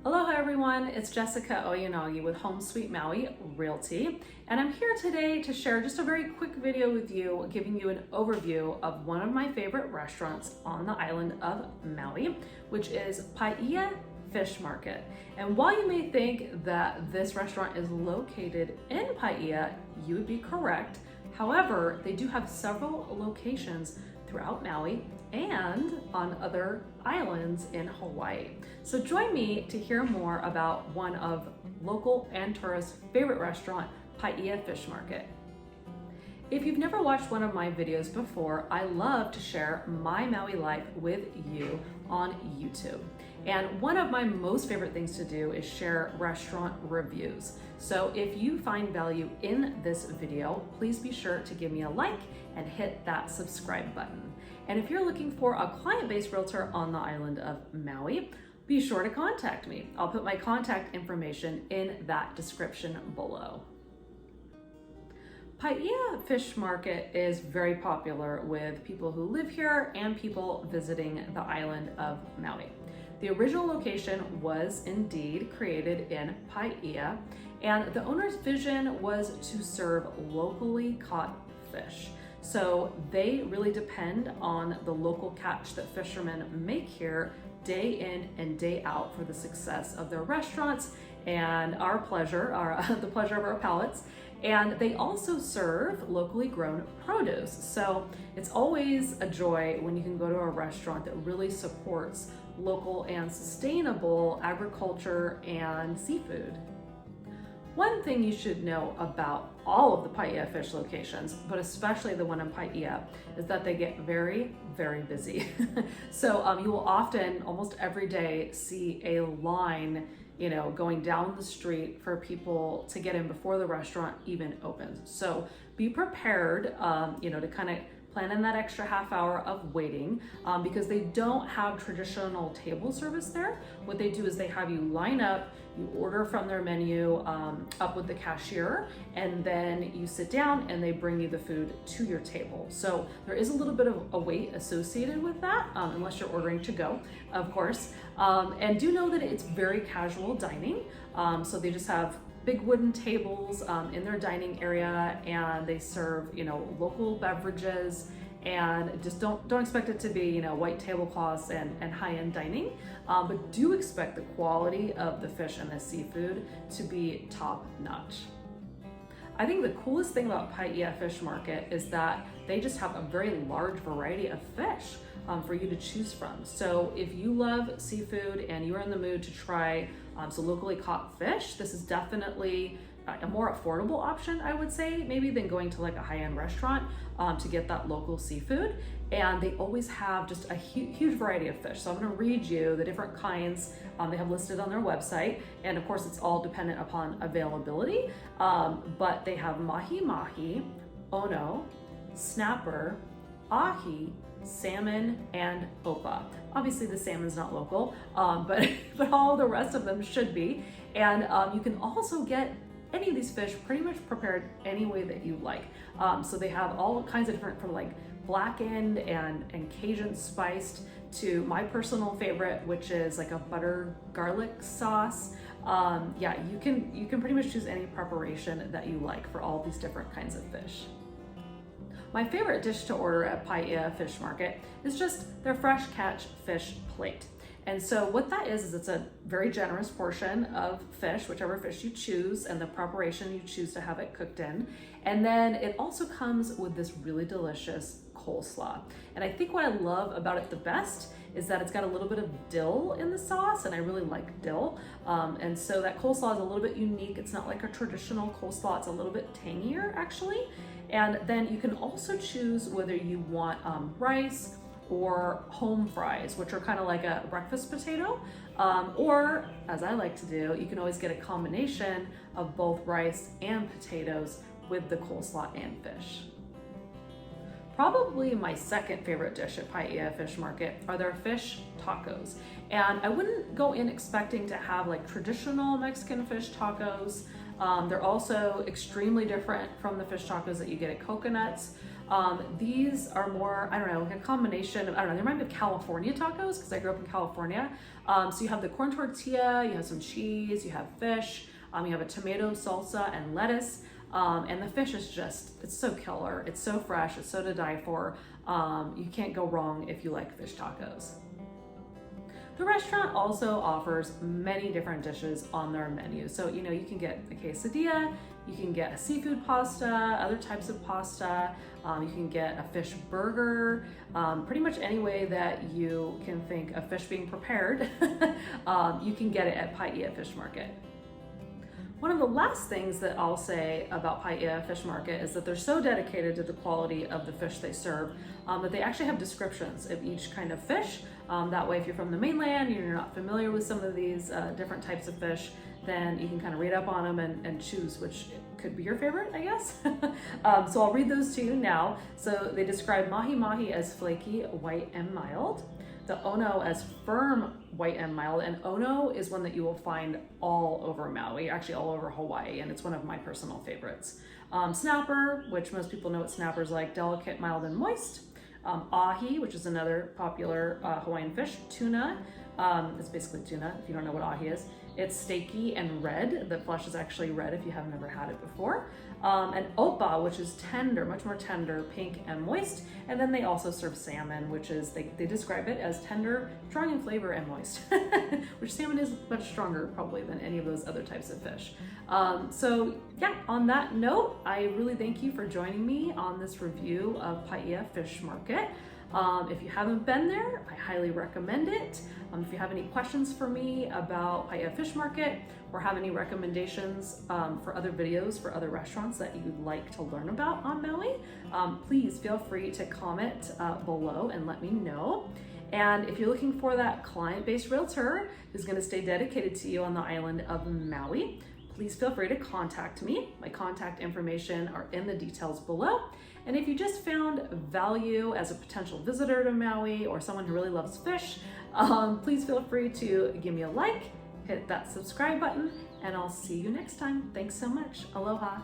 Aloha everyone, it's Jessica Oyanagi with Home Sweet Maui Realty, and I'm here today to share just a very quick video with you, giving you an overview of one of my favorite restaurants on the island of Maui, which is Paia Fish Market. And while you may think that this restaurant is located in Paia, you would be correct. However, they do have several locations throughout Maui and on other islands in Hawaii. So join me to hear more about one of local and tourists' favorite restaurant, Paia Fish Market. If you've never watched one of my videos before, I love to share my Maui life with you on YouTube. And one of my most favorite things to do is share restaurant reviews. So if you find value in this video, please be sure to give me a like and hit that subscribe button. And if you're looking for a client-based realtor on the island of Maui, be sure to contact me. I'll put my contact information in that description below. Paia Fish Market is very popular with people who live here and people visiting the island of Maui. The original location was indeed created in Paia, and the owner's vision was to serve locally caught fish. So they really depend on the local catch that fishermen make here day in and day out for the success of their restaurants and our pleasure, the pleasure of our palates. And they also serve locally grown produce. So it's always a joy when you can go to a restaurant that really supports local and sustainable agriculture and seafood. One thing you should know about all of the Paia fish locations, but especially the one in Paia, is that they get very, very busy. So you will often, almost every day, see a line going down the street for people to get in before the restaurant even opens. So be prepared, to kind of plan in that extra half hour of waiting because they don't have traditional table service there. What they do is they have you line up, you order from their menu up with the cashier, and then you sit down and they bring you the food to your table. So there is a little bit of a wait associated with that, unless you're ordering to go, of course. And do know that it's very casual dining. So they just have big wooden tables in their dining area, and they serve local beverages, and just don't expect it to be white tablecloths and high-end dining, but do expect the quality of the fish and the seafood to be top-notch. I think the coolest thing about Paia Fish Market is that they just have a very large variety of fish for you to choose from. So if you love seafood and you are in the mood to try some locally caught fish, this is definitely a more affordable option, I would say, maybe than going to like a high-end restaurant to get that local seafood. And they always have just a huge variety of fish. So I'm gonna read you the different kinds they have listed on their website. And of course, it's all dependent upon availability. But they have mahi-mahi, ono, snapper, ahi, salmon, and opa. Obviously the salmon's not local, but all the rest of them should be. And you can also get any of these fish pretty much prepared any way that you like. So they have all kinds of different, from like blackened and Cajun spiced to my personal favorite, which is like a butter garlic sauce. Yeah, you can pretty much choose any preparation that you like for all these different kinds of fish. My favorite dish to order at Paia Fish Market is just their fresh catch fish plate. And so what that is it's a very generous portion of fish, whichever fish you choose, and the preparation you choose to have it cooked in. And then it also comes with this really delicious coleslaw. And I think what I love about it the best is that it's got a little bit of dill in the sauce, and I really like dill. And so that coleslaw is a little bit unique. It's not like a traditional coleslaw, it's a little bit tangier actually. And then you can also choose whether you want rice or home fries, which are kind of like a breakfast potato, or as I like to do, you can always get a combination of both rice and potatoes with the coleslaw and fish. Probably my second favorite dish at Paia Fish Market are their fish tacos. And I wouldn't go in expecting to have like traditional Mexican fish tacos. They're also extremely different from the fish tacos that you get at Coconuts. These are more, I don't know, like a combination of, I don't know, they remind me of California tacos because I grew up in California. So you have the corn tortilla, you have some cheese, you have fish, you have a tomato salsa and lettuce. And the fish is just, it's so killer. It's so fresh. It's so to die for. You can't go wrong if you like fish tacos. The restaurant also offers many different dishes on their menu. So, you know, you can get a quesadilla, you can get a seafood pasta, other types of pasta, you can get a fish burger, pretty much any way that you can think of fish being prepared, you can get it at Paia Fish Market. One of the last things that I'll say about Paia Fish Market is that they're so dedicated to the quality of the fish they serve that they actually have descriptions of each kind of fish. That way, if you're from the mainland, you're not familiar with some of these different types of fish, then you can kind of read up on them and choose which could be your favorite, I guess. So I'll read those to you now. So they describe mahi-mahi as flaky, white, and mild. The ono as firm, white, and mild. And ono is one that you will find all over Maui, actually all over Hawaii, and it's one of my personal favorites. Snapper, which most people know what snapper's like, delicate, mild, and moist. Ahi, which is another popular Hawaiian fish. Tuna, it's basically tuna, if you don't know what ahi is. It's steaky and red. The flesh is actually red if you have never had it before. And opa, which is tender, much more tender, pink and moist. And then they also serve salmon, which is, they describe it as tender, strong in flavor and moist, which salmon is much stronger probably than any of those other types of fish. So yeah, on that note, I really thank you for joining me on this review of Paia Fish Market. If you haven't been there, I highly recommend it. If you have any questions for me about Paia Fish Market or have any recommendations for other videos for other restaurants that you'd like to learn about on Maui, please feel free to comment below and let me know. And if you're looking for that client-based realtor who's going to stay dedicated to you on the island of Maui, please feel free to contact me. My contact information are in the details below. And if you just found value as a potential visitor to Maui or someone who really loves fish, please feel free to give me a like, hit that subscribe button, and I'll see you next time. Thanks so much. Aloha.